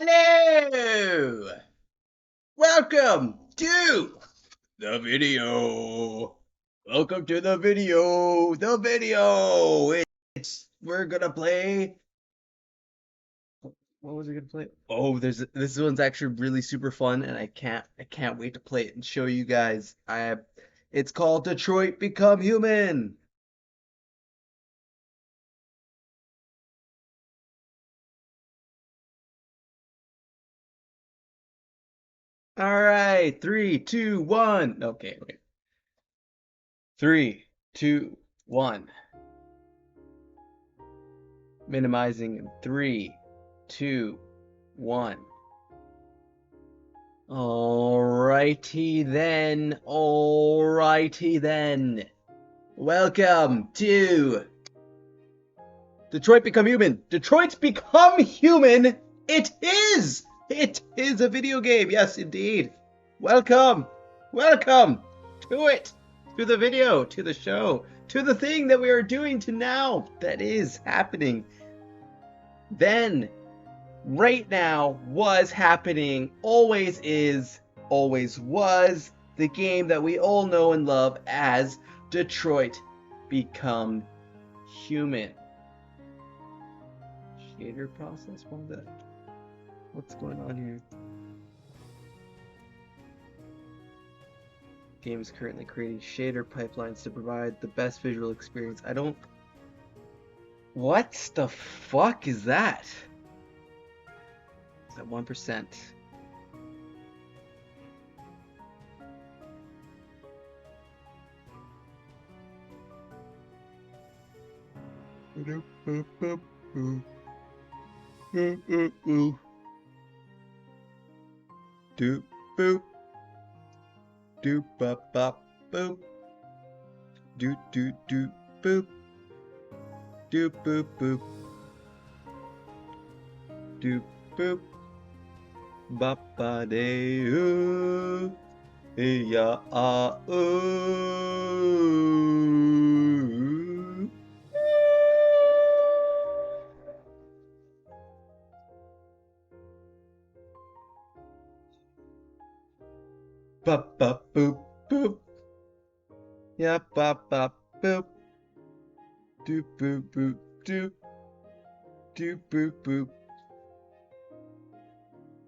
Hello! Welcome to the video. Welcome to the video. The video. We're gonna play. What was we gonna play? Oh, this one's actually really super fun, and I can't wait to play it and show you guys. It's called Detroit Become Human. All right, three, two, one. Okay, wait. Three, two, one. Minimizing in three, two, one. Alrighty then. Alrighty then. Welcome to Detroit Become Human. Detroit's Become Human. It is. It is a video game. Yes, indeed. Welcome. Welcome to it. To the video. To the show. To the thing that we are doing to now. That is happening. Then right now was happening, always is, always was, the game that we all know and love as Detroit Become Human. Shader process? What's going on here? Game is currently creating shader pipelines to provide the best visual experience. What the fuck is that? Is that 1%? Doop boop boop boop. Doop boop boop. Doop boop. Doop bop bop boop. Doop doop doop boop. Doop boop boop. Doop boop. Bop ba day ooh. Ya ah ooh. Bop bop boop boop. Ya bop bop boop. Doop boop boop doop. Doop boop boop.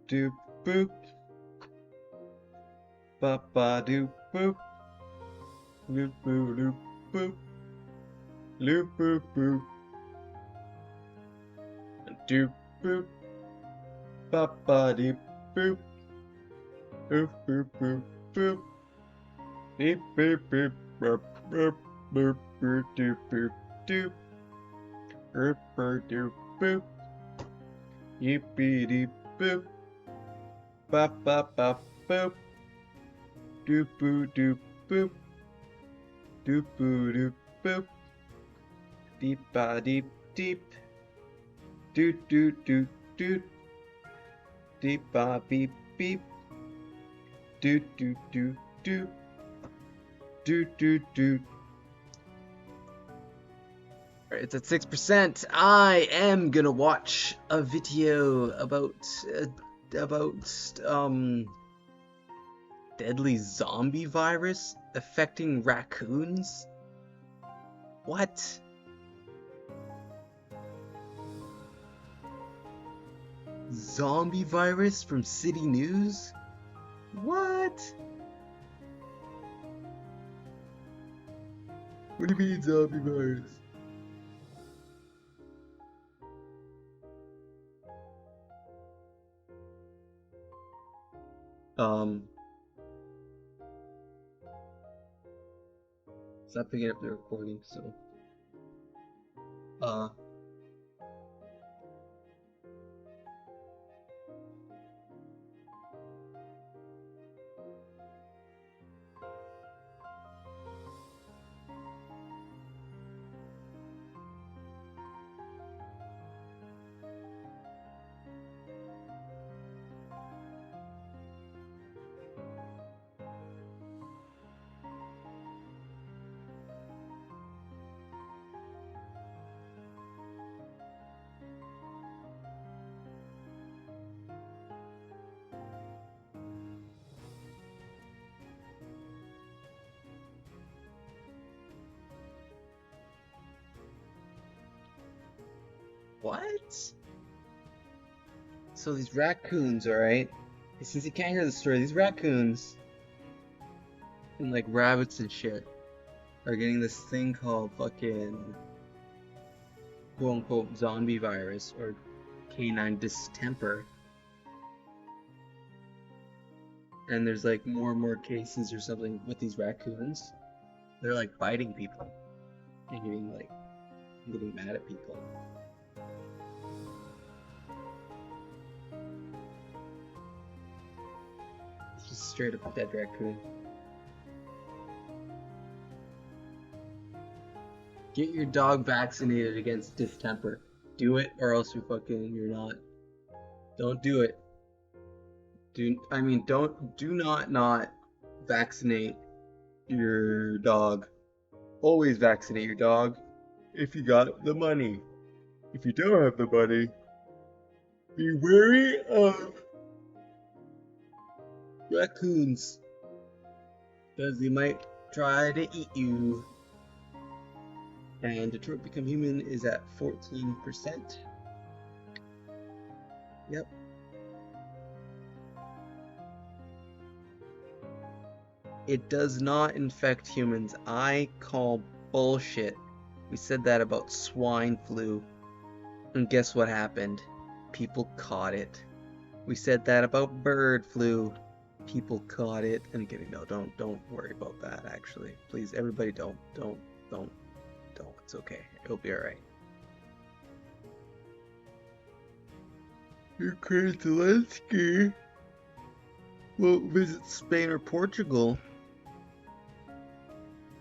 Doop boop. Bop ba doop boop. Loop boop loop boop. Loop boop boop. Doop boop. Bop ba doop boop. Boop boop boop boop. Beep beep beep. Boop boop boop boop doop boop doop. Boop boop doop boop. Yippee deep boop. Bop bop bop boop. Doop boo doop boop. Doop boo doop boop. Deep ba deep deep. Doot doot doot doot. Deep ba beep beep. Doot doot doot doot. Doot doot doot. It's at 6%. I am gonna watch a video about deadly zombie virus affecting raccoons. What? Zombie virus from City News? What? What do you mean zombie virus? It's not picking up the recording, so uh What? So these raccoons, alright? Since you can't hear the story, these raccoons and like rabbits and shit are getting this thing called fucking quote unquote zombie virus or canine distemper. And there's like more and more cases or something with these raccoons. They're like biting people and getting mad at people. It's just straight up a dead raccoon. Get your dog vaccinated against distemper. Do it, or else you're not. Don't do it. Do not vaccinate your dog. Always vaccinate your dog if you got the money. If you don't have the money, be wary of raccoons, because they might try to eat you. And Detroit Become Human is at 14%. Yep. It does not infect humans. I call bullshit. We said that about swine flu. And guess what happened? People caught it. We said that about bird flu. People caught it. I'm kidding. No, don't worry about that, actually. Please, everybody don't. It's okay. It'll be alright. Ukraine Zelensky won't visit Spain or Portugal.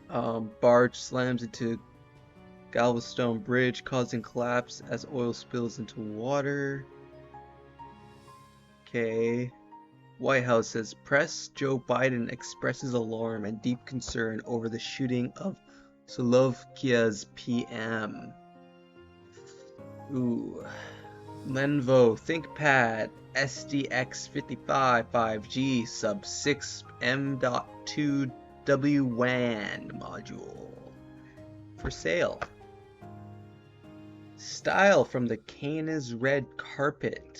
Barge slams into Galveston Bridge, causing collapse as oil spills into water. Okay. White House says press Joe Biden expresses alarm and deep concern over the shooting of Slovakia's PM. Ooh. Lenovo ThinkPad SDX55 5G sub 6 M.2 WWAN module for sale. Style from the Canis red carpet.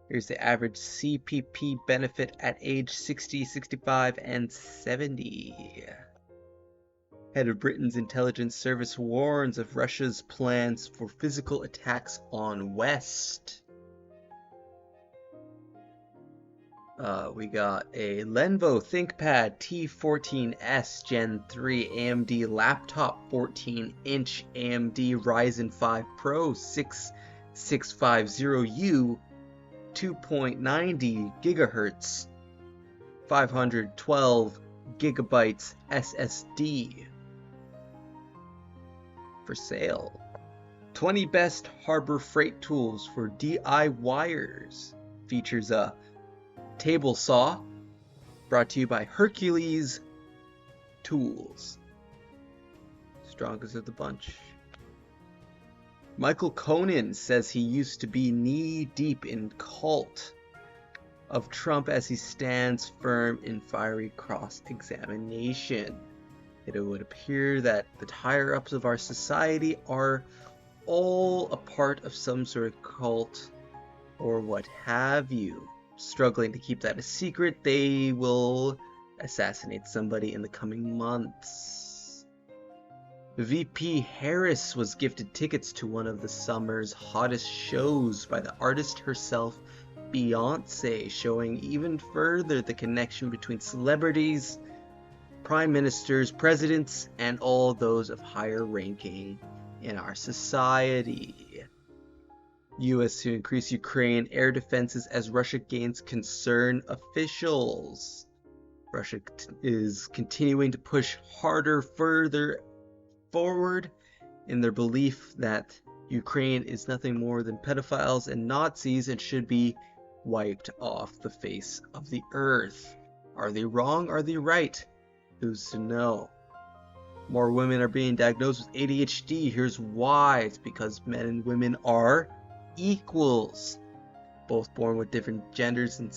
Here's the average CPP benefit at age 60, 65, and 70. Head of Britain's intelligence service warns of Russia's plans for physical attacks on West. We got a Lenovo ThinkPad T14S Gen 3 AMD laptop 14-inch AMD Ryzen 5 Pro 6650U 2.90 gigahertz 512 gigabytes SSD for sale. 20 best harbor freight tools for DIYers. Features a table saw, brought to you by Hercules Tools. Strongest of the bunch. Michael Conan says he used to be knee-deep in cult of Trump as he stands firm in fiery cross-examination. It would appear that the higher-ups of our society are all a part of some sort of cult or what have you. Struggling to keep that a secret, they will assassinate somebody in the coming months. VP Harris was gifted tickets to one of the summer's hottest shows by the artist herself, Beyonce, showing even further the connection between celebrities, prime ministers, presidents, and all those of higher ranking in our society. U.S. to increase Ukraine air defenses as Russia gains concern officials. Russia is continuing to push harder further forward in their belief that Ukraine is nothing more than pedophiles and Nazis and should be wiped off the face of the earth. Are they wrong? Are they right? Who's to know? More women are being diagnosed with ADHD. Here's why. It's because men and women are equals, both born with different genders and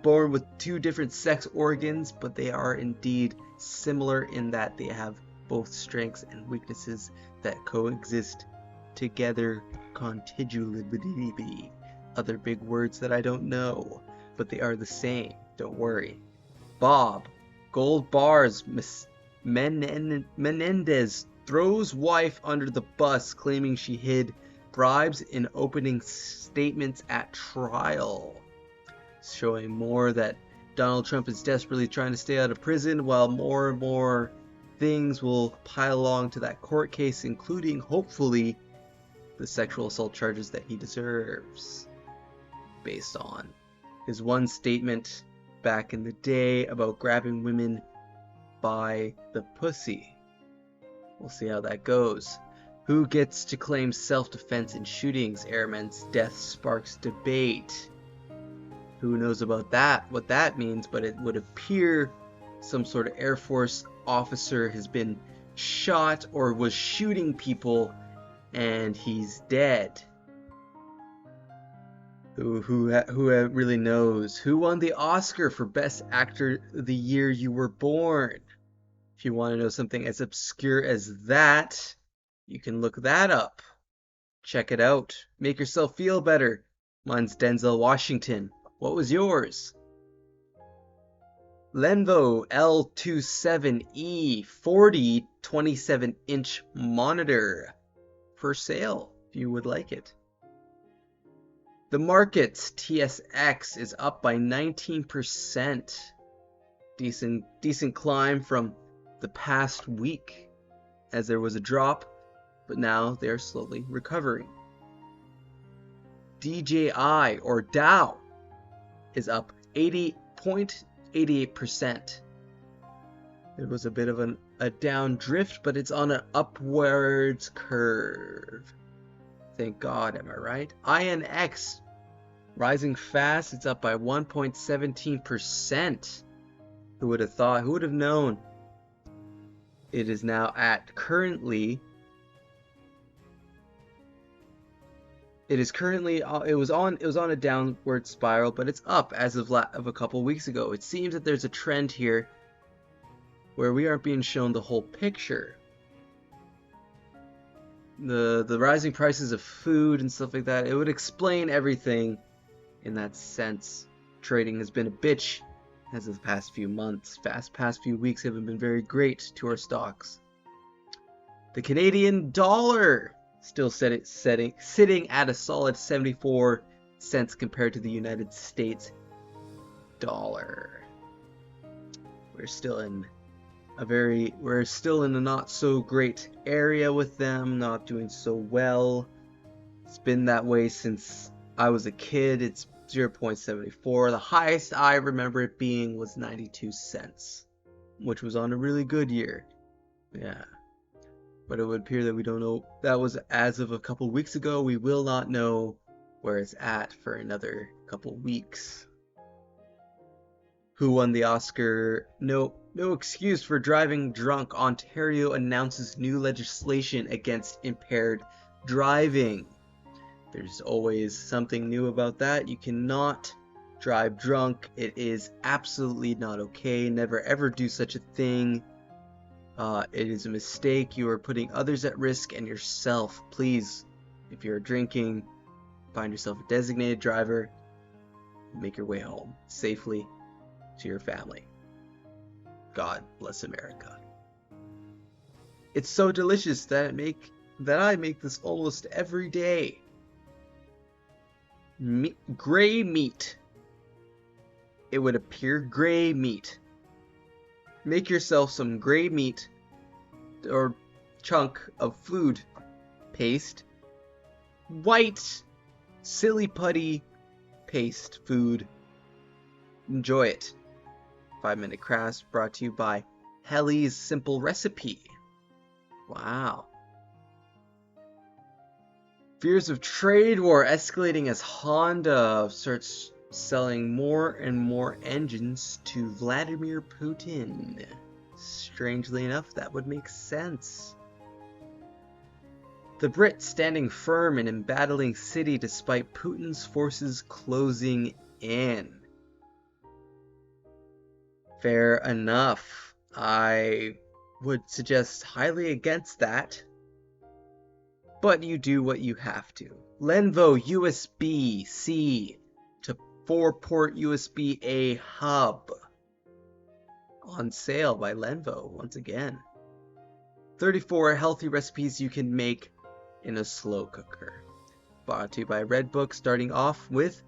born with two different sex organs, but they are indeed similar in that they have both strengths and weaknesses that coexist together contiguity. Other big words that I don't know, but they are the same. Don't worry. Bob, gold bars. Menendez throws wife under the bus, claiming she hid bribes in opening statements at trial. Showing more that Donald Trump is desperately trying to stay out of prison, while more and more things will pile along to that court case, including, hopefully, the sexual assault charges that he deserves, based on his one statement back in the day about grabbing women by the pussy. We'll see how that goes. Who gets to claim self-defense in shootings? Airman's death sparks debate. Who knows about that, what that means, but it would appear some sort of Air Force officer has been shot or was shooting people and he's dead. Who really knows? Who won the Oscar for Best Actor the year you were born? If you want to know something as obscure as that, you can look that up. Check it out. Make yourself feel better. Mine's Denzel Washington. What was yours? Lenovo L27E 40 27-inch monitor for sale if you would like it. The market's TSX is up by 19%. Decent climb from the past week, as there was a drop, but now they're slowly recovering. DJI or Dow is up 80.88%. It was a bit of a down drift, but it's on an upwards curve. Thank God, am I right? INX rising fast. It's up by 1.17%. Who would have thought? Who would have known? It is now at currently. It was on a downward spiral, but it's up as of a couple weeks ago. It seems that there's a trend here where we aren't being shown the whole picture. The rising prices of food and stuff like that, it would explain everything in that sense. Trading has been a bitch as of the past few months. Past few weeks haven't been very great to our stocks. The Canadian dollar still sitting at a solid 74 cents compared to the United States dollar. We're still in a not so great area with them, not doing so well. It's been that way since I was a kid. It's 0.74. The highest I remember it being was 92 cents, which was on a really good year. Yeah. But it would appear that we don't know. That was as of a couple weeks ago. We will not know where it's at for another couple weeks. Who won the Oscar? No excuse for driving drunk. Ontario announces new legislation against impaired driving. There's always something new about that. You cannot drive drunk. It is absolutely not okay. Never ever do such a thing. It is a mistake. You are putting others at risk and yourself. Please, if you're drinking, find yourself a designated driver. Make your way home safely to your family. God bless America. It's so delicious that I make this almost every day. Gray meat. It would appear gray meat. Make yourself some gray meat or chunk of food paste. White silly putty paste food. Enjoy it. 5-minute crafts brought to you by Helly's Simple Recipe. Wow. Fears of trade war escalating as Honda starts selling more and more engines to Vladimir Putin. Strangely enough, that would make sense. The Brits standing firm in embattling city despite Putin's forces closing in. Fair enough. I would suggest highly against that. but you do what you have to. Lenvo USB-C to 4-port USB-A hub. On sale by Lenvo once again. 34 healthy recipes you can make in a slow cooker. Brought to you by Redbook, starting off with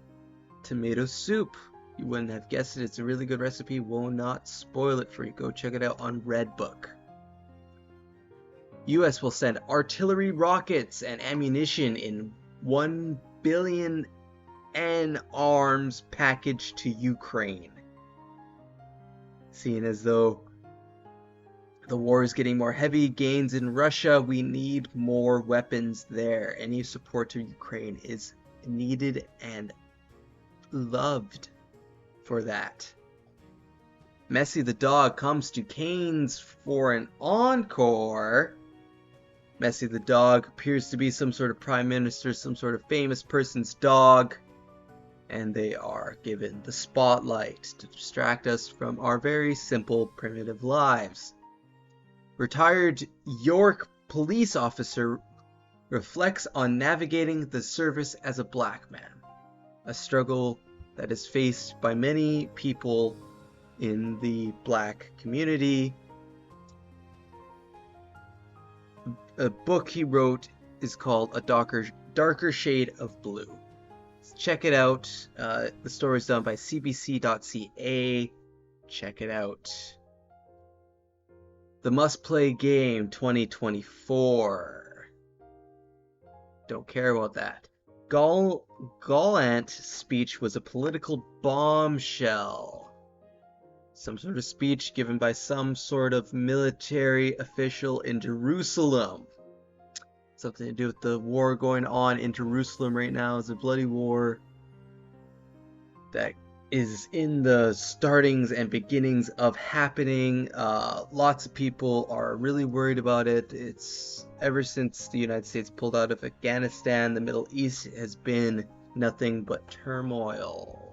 tomato soup. You wouldn't have guessed it. It's a really good recipe. Will not spoil it for you. Go check it out on Redbook. US will send artillery rockets and ammunition in 1 billion N arms package to Ukraine. Seeing as though the war is getting more heavy gains in Russia, we need more weapons there. Any support to Ukraine is needed and loved for that. Messi the dog comes to Canes for an encore. Messi the dog appears to be some sort of prime minister, some sort of famous person's dog, and they are given the spotlight to distract us from our very simple, primitive lives. Retired York police officer reflects on navigating the service as a black man, a struggle that is faced by many people in the black community. A book he wrote is called A Darker Shade of Blue. Check it out. The story is done by cbc.ca. Check it out. The Must Play Game 2024. Don't care about that. Gallant speech was a political bombshell. Some sort of speech given by some sort of military official in Jerusalem. Something to do with the war going on in Jerusalem right now. It's a bloody war that is in the startings and beginnings of happening. Lots of people are really worried about it. It's ever since the United States pulled out of Afghanistan, the Middle East has been nothing but turmoil.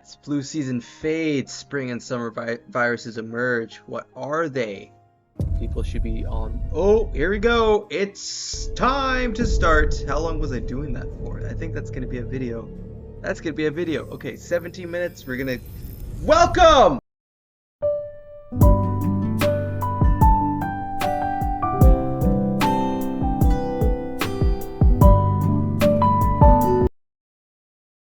As flu season fades, spring and summer viruses emerge. What are they? People should be on. Oh, here we go. It's time to start. How long was I doing that for? I think that's going to be a video. That's going to be a video. Okay, 17 minutes. We're going to... Welcome